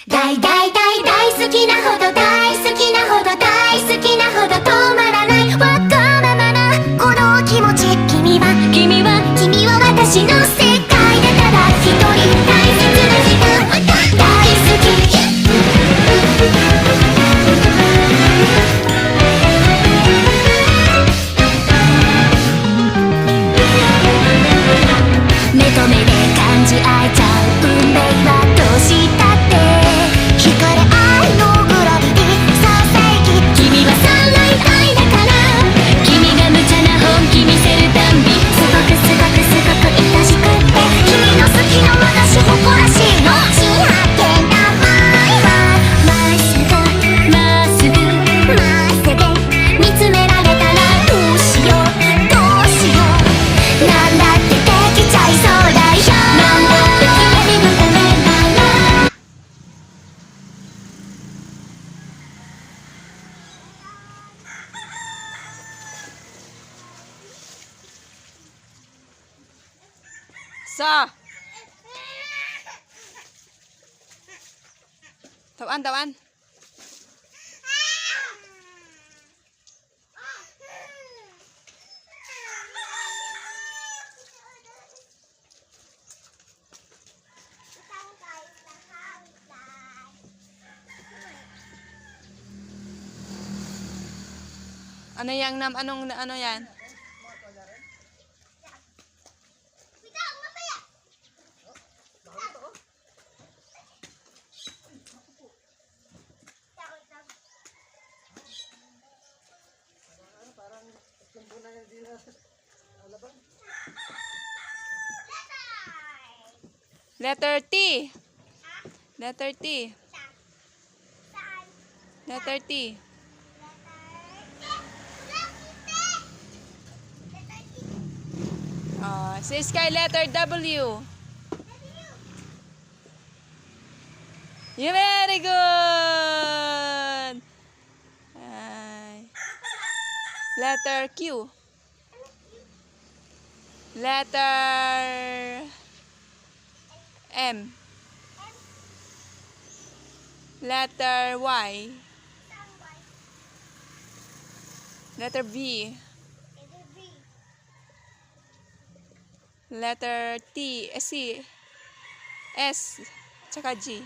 大大大大好きなほど大好きなほど大好きなほど止まらないわがままなこの気持ち君は私の世界でただ一人大切な自分大好き目と目で感じ合えちゃう運命はどうしたって惹かれ合いのグラビティささやき君はサンライト愛だから君が無茶な本気見せるたんびすごく愛しくって君の好きの私誇らしいの新発見だまっすぐ見つめられたらどうしようなんだってできちゃいそうだよなんだって君のためならSa. Tawan. Ano yang ano yan? Letter T. Letter T. Letter T. Si Sky, letter W. You very good. Letter Q. Letter M. Letter Y. Letter V. Letter T, C, S, tsaka G.